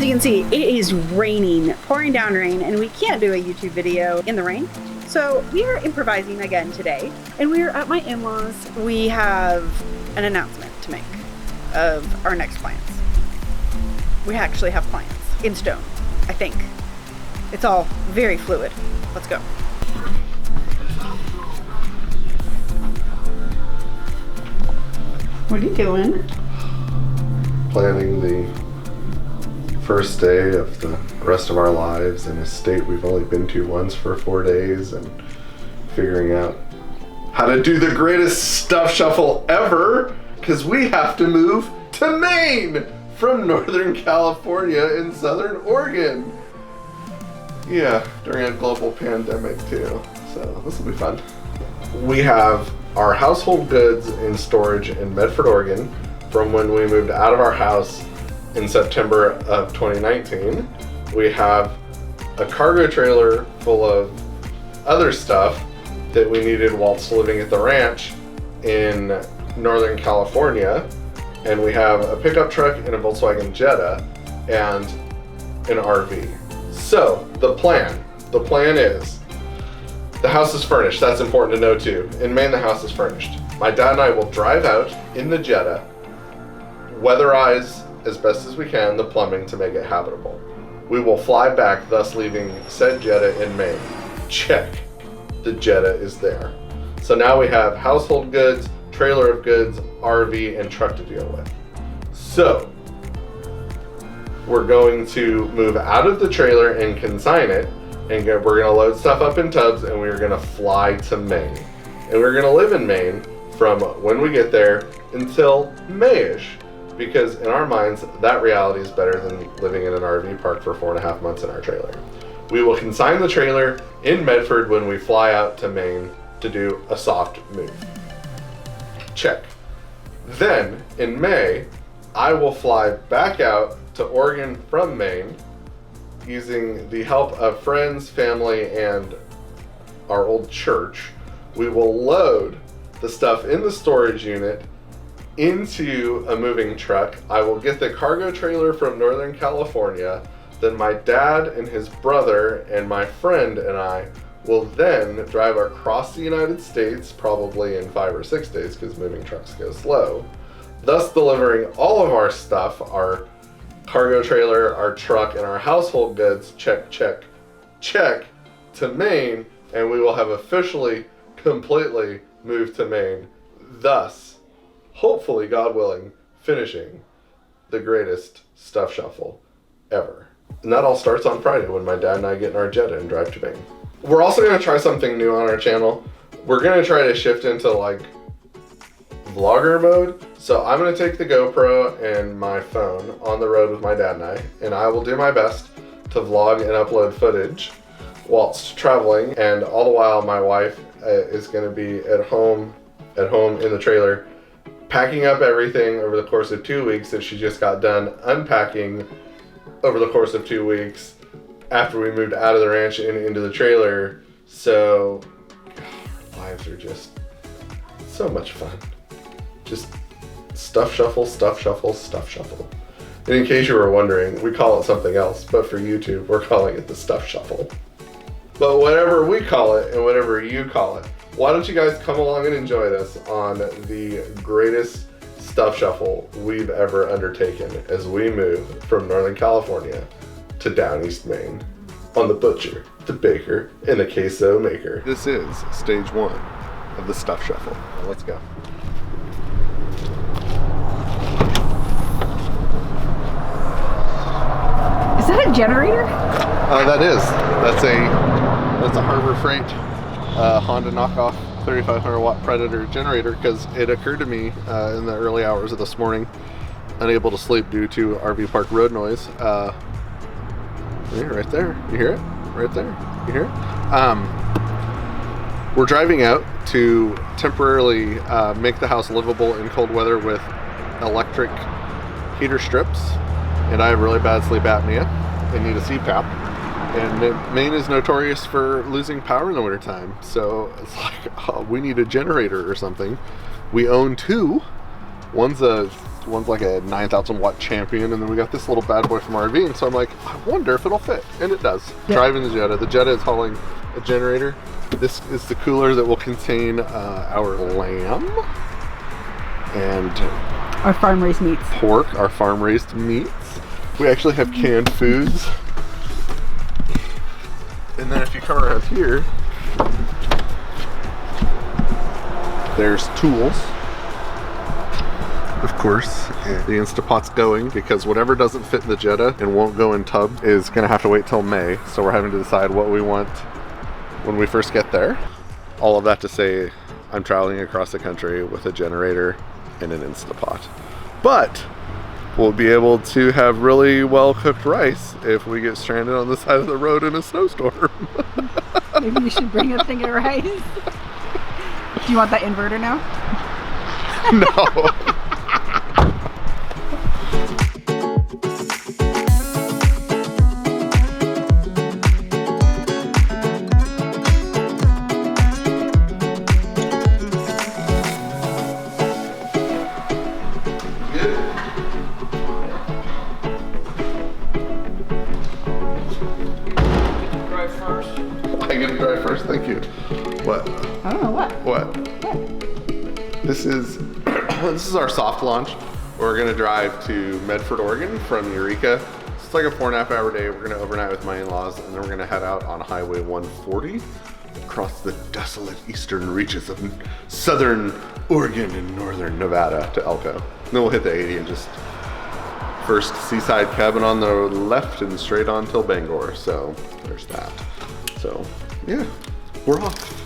As you can see, it is raining, pouring down rain, and we can't do a YouTube video in the rain. So we are improvising again today, and we are at my in-laws. We have an announcement to make of our next plans. We actually have plans in stone, I think. It's all very fluid. Let's go. What are you doing? Planning the first day of the rest of our lives in a state we've only been to once for 4 days, and figuring out how to do the greatest stuff shuffle ever, because we have to move to Maine from Northern California and Southern Oregon. Yeah, during a global pandemic too, so this will be fun. We have our household goods in storage in Medford, Oregon from when we moved out of our house in September of 2019. We have a cargo trailer full of other stuff that we needed whilst living at the ranch in Northern California. And we have a pickup truck and a Volkswagen Jetta and an RV. So the plan is, the house is furnished. That's important to know too. In Maine, the house is furnished. My dad and I will drive out in the Jetta, weatherize as best as we can the plumbing to make it habitable. We will fly back, thus leaving said Jetta in Maine. Check. The Jetta is there. So now we have household goods, trailer of goods, RV, and truck to deal with. So we're going to move out of the trailer and consign it, and we're going to load stuff up in tubs, and we're going to fly to Maine. And we're going to live in Maine from when we get there until May-ish, because in our minds, that reality is better than living in an RV park for 4.5 months in our trailer. We will consign the trailer in Medford when we fly out to Maine to do a soft move. Check. Then, in May, I will fly back out to Oregon from Maine using the help of friends, family, and our old church. We will load the stuff in the storage unit into a moving truck. I will get the cargo trailer from Northern California. Then my dad and his brother and my friend and I will then drive across the United States, probably in 5 or 6 days because moving trucks go slow, thus delivering all of our stuff, our cargo trailer, our truck, and our household goods, check, check, check, to Maine, and we will have officially, completely moved to Maine, thus, hopefully, God willing, finishing the greatest stuff shuffle ever. And that all starts on Friday when my dad and I get in our Jetta and drive to Maine. We're also going to try something new on our channel. We're going to try to shift into like vlogger mode. So I'm going to take the GoPro and my phone on the road with my dad and I will do my best to vlog and upload footage whilst traveling. And all the while my wife is going to be at home in the trailer, packing up everything over the course of 2 weeks that she just got done unpacking over the course of 2 weeks after we moved out of the ranch and into the trailer. So our lives are just so much fun. Just stuff shuffle, stuff shuffle, stuff shuffle. And in case you were wondering, we call it something else, but for YouTube, we're calling it the stuff shuffle. But whatever we call it and whatever you call it, why don't you guys come along and enjoy this on the greatest stuff shuffle we've ever undertaken as we move from Northern California to down East Maine on the butcher, the baker, and the queso maker. This is stage 1 of the stuff shuffle. Now let's go. Is that a generator? That is. That's a Harbor Freight Honda knockoff 3,500 watt Predator generator, because it occurred to me in the early hours of this morning, unable to sleep due to RV park road noise. Right there, you hear it? Right there, you hear it? We're driving out to temporarily make the house livable in cold weather with electric heater strips, and I have really bad sleep apnea and need a CPAP. And Maine is notorious for losing power in the wintertime, so it's like, we need a generator or something. We own 2. One's a One's like a 9,000 watt Champion, and then we got this little bad boy from RV. And so I'm like, I wonder if it'll fit, and it does. Yeah. Driving the Jetta. The Jetta is hauling a generator. This is the cooler that will contain our lamb and Our farm raised meats. pork, our farm raised meats. We actually have canned foods. And then if you come around here, there's tools. Of course, the Instapot's going because whatever doesn't fit in the Jetta and won't go in tub is going to have to wait till May. So we're having to decide what we want when we first get there. All of that to say, I'm traveling across the country with a generator and an Instapot. But we'll be able to have really well cooked rice if we get stranded on the side of the road in a snowstorm. Maybe you should bring a thing of rice. Do you want that inverter now? No. I get to drive first, thank you. What? I don't know what. What? This is this is our soft launch. We're gonna drive to Medford, Oregon from Eureka. It's like a 4.5 hour day. We're gonna overnight with my in-laws, and then we're gonna head out on Highway 140 across the desolate eastern reaches of southern Oregon and northern Nevada to Elko. And then we'll hit the 80 and just first seaside cabin on the left and straight on till Bangor. So there's that. So yeah, we're off.